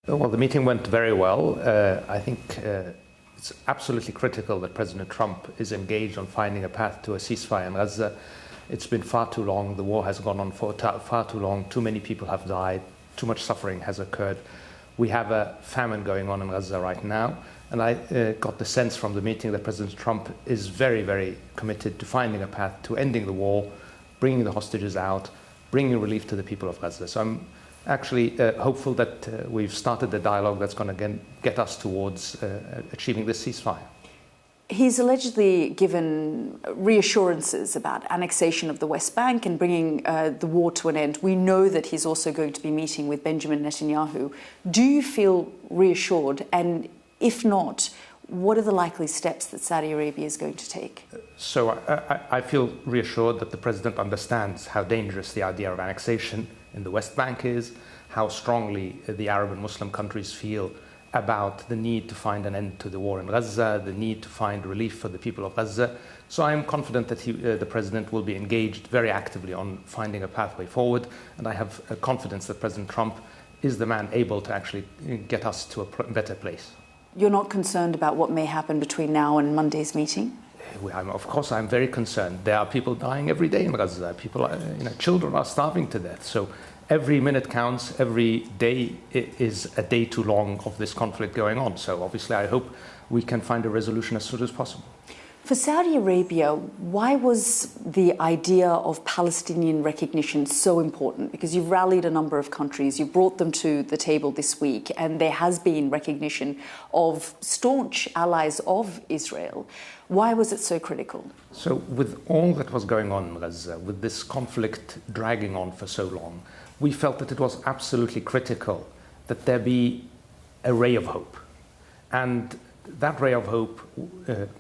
Well, the meeting went very well. I think it's absolutely critical that President Trump is engaged on finding a path to a ceasefire in Gaza. It's been far too long. The war has gone on for far too long. Too many people have died. Too much suffering has occurred. We have a famine going on in Gaza right now. And I got the sense from the meeting that President Trump is very, very committed to finding a path to ending the war, bringing the hostages out, bringing relief to the people of Gaza. So I'm actually hopeful that we've started the dialogue that's going to get us towards achieving this ceasefire. He's allegedly given reassurances about annexation of the West Bank and bringing the war to an end. We know that he's also going to be meeting with Benjamin Netanyahu. Do you feel reassured? And if not, what are the likely steps that Saudi Arabia is going to take? So I feel reassured that the president understands how dangerous the idea of annexation in the West Bank is, how strongly the Arab and Muslim countries feel about the need to find an end to the war in Gaza, the need to find relief for the people of Gaza. So I am confident that the president will be engaged very actively on finding a pathway forward, and I have confidence that President Trump is the man able to actually get us to a better place. You're not concerned about what may happen between now and Monday's meeting? Of course, I'm very concerned. There are people dying every day in Gaza. Children are starving to death. So every minute counts. Every day is a day too long of this conflict going on. So obviously, I hope we can find a resolution as soon as possible. For Saudi Arabia, why was the idea of Palestinian recognition so important? Because you've rallied a number of countries, you brought them to the table this week, and there has been recognition of staunch allies of Israel. Why was it so critical? So with all that was going on in Gaza, with this conflict dragging on for so long, we felt that it was absolutely critical that there be a ray of hope. And that ray of hope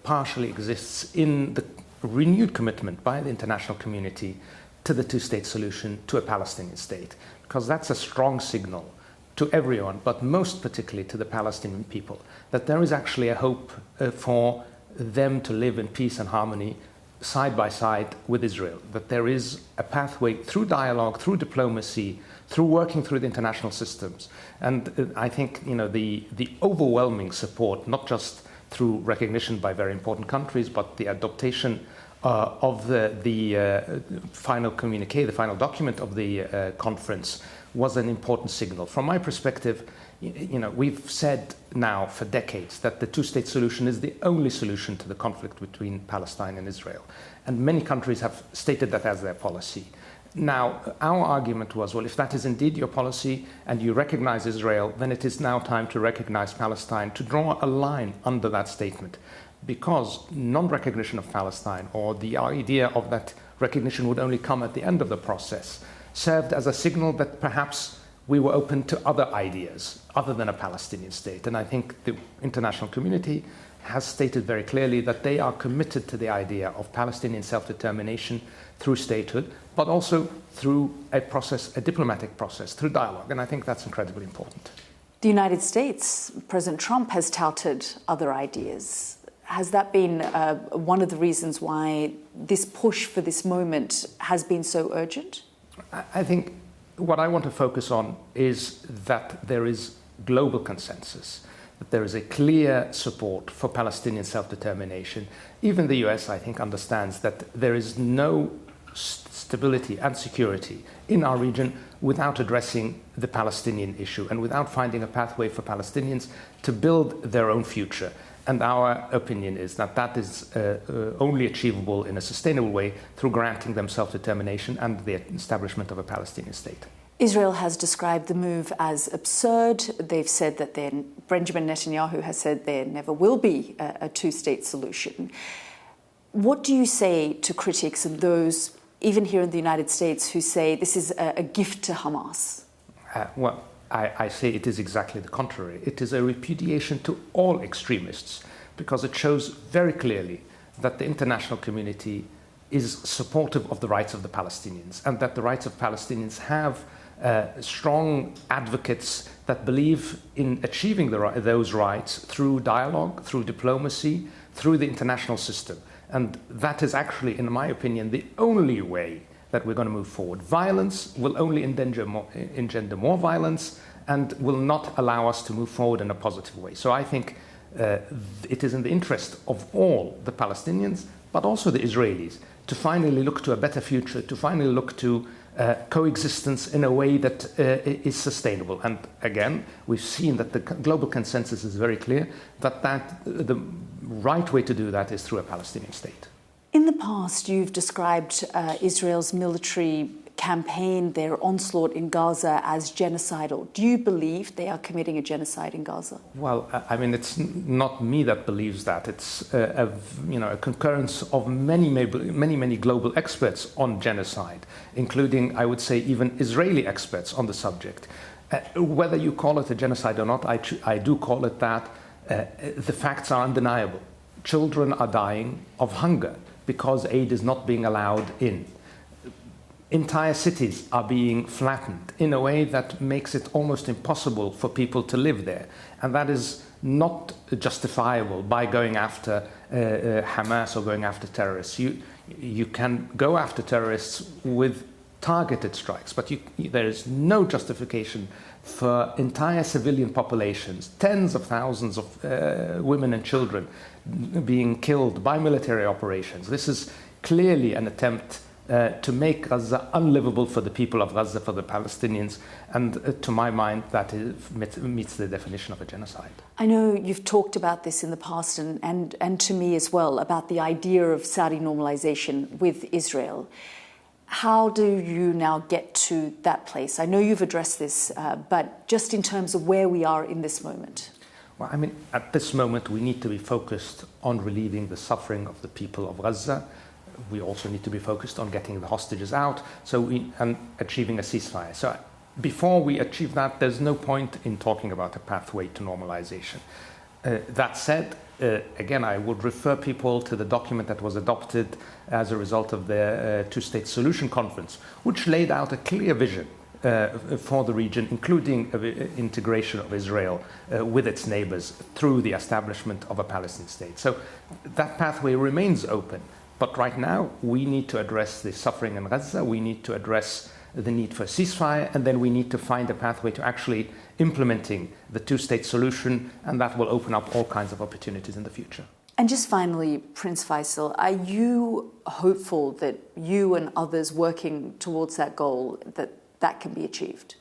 partially exists in the renewed commitment by the international community to the two-state solution, to a Palestinian state, because that's a strong signal to everyone, but most particularly to the Palestinian people, that there is actually a hope for them to live in peace and harmony side by side with Israel, that there is a pathway through dialogue, through diplomacy, through working through the international systems. And I think the overwhelming support, not just through recognition by very important countries, but the adoption of the final communique, the final document of the conference, was an important signal. From my perspective, we've said now for decades that the two-state solution is the only solution to the conflict between Palestine and Israel. And many countries have stated that as their policy. Now, our argument was, well, if that is indeed your policy and you recognize Israel, then it is now time to recognize Palestine, to draw a line under that statement. Because non-recognition of Palestine, or the idea of that recognition would only come at the end of the process, served as a signal that perhaps we were open to other ideas other than a Palestinian state. And I think the international community has stated very clearly that they are committed to the idea of Palestinian self-determination through statehood, but also through a process, a diplomatic process, through dialogue. And I think that's incredibly important. The United States, President Trump has touted other ideas. Has that been one of the reasons why this push for this moment has been so urgent? I think what I want to focus on is that there is global consensus, that there is a clear support for Palestinian self-determination. Even the US, I think, understands that there is no stability and security in our region without addressing the Palestinian issue and without finding a pathway for Palestinians to build their own future. And our opinion is that that is only achievable in a sustainable way through granting them self-determination and the establishment of a Palestinian state. Israel has described the move as absurd. They've said that Benjamin Netanyahu has said there never will be a two-state solution. What do you say to critics and those, even here in the United States, who say this is a gift to Hamas? I say it is exactly the contrary. It is a repudiation to all extremists, because it shows very clearly that the international community is supportive of the rights of the Palestinians, and that the rights of Palestinians have strong advocates that believe in achieving those rights through dialogue, through diplomacy, through the international system. And that is actually, in my opinion, the only way that we're going to move forward. Violence will only engender more violence, and will not allow us to move forward in a positive way. So I think it is in the interest of all the Palestinians, but also the Israelis, to finally look to a better future, to finally look to coexistence in a way that is sustainable. And again, we've seen that the global consensus is very clear that the right way to do that is through a Palestinian state. In the past, you've described Israel's military campaign, their onslaught in Gaza, as genocidal. Do you believe they are committing a genocide in Gaza? Well, I mean, it's not me that believes that. It's a concurrence of many global experts on genocide, including, I would say, even Israeli experts on the subject. Whether you call it a genocide or not, I do call it that. The facts are undeniable. Children are dying of hunger because aid is not being allowed in. Entire cities are being flattened in a way that makes it almost impossible for people to live there. And that is not justifiable by going after Hamas or going after terrorists. You can go after terrorists with targeted strikes, but there is no justification for entire civilian populations, tens of thousands of women and children being killed by military operations. This is clearly an attempt to make Gaza unlivable for the people of Gaza, for the Palestinians, and to my mind that meets the definition of a genocide. I know you've talked about this in the past and to me as well, about the idea of Saudi normalization with Israel. How do you now get to that place? I know you've addressed this, but just in terms of where we are in this moment. Well, I mean, at this moment, we need to be focused on relieving the suffering of the people of Gaza. We also need to be focused on getting the hostages out and achieving a ceasefire. So before we achieve that, there's no point in talking about a pathway to normalization. That said, again, I would refer people to the document that was adopted as a result of the two-state solution conference, which laid out a clear vision for the region, including integration of Israel with its neighbors through the establishment of a Palestinian state. So that pathway remains open. But right now, we need to address the suffering in Gaza, we need to address the need for a ceasefire, and then we need to find a pathway to actually implementing the two-state solution, and that will open up all kinds of opportunities in the future. And just finally, Prince Faisal, are you hopeful that you and others working towards that goal, that can be achieved?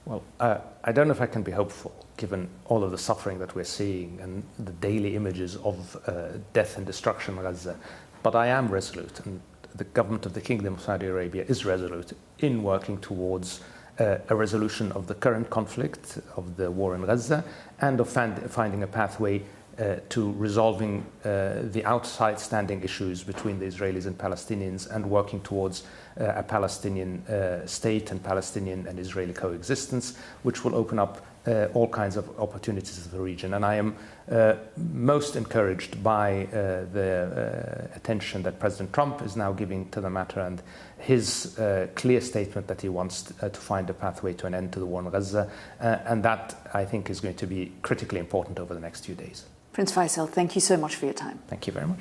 Well, I don't know if I can be hopeful, given all of the suffering that we're seeing and the daily images of death and destruction in Gaza. But I am resolute, and the government of the Kingdom of Saudi Arabia is resolute in working towards a resolution of the current conflict, of the war in Gaza, and of finding a pathway to resolving the outside standing issues between the Israelis and Palestinians, and working towards a Palestinian state and Palestinian and Israeli coexistence, which will open up all kinds of opportunities in the region. And I am most encouraged by the attention that President Trump is now giving to the matter, and his clear statement that he wants to find a pathway to an end to the war in Gaza. And that, I think, is going to be critically important over the next few days. Prince Faisal, thank you so much for your time. Thank you very much.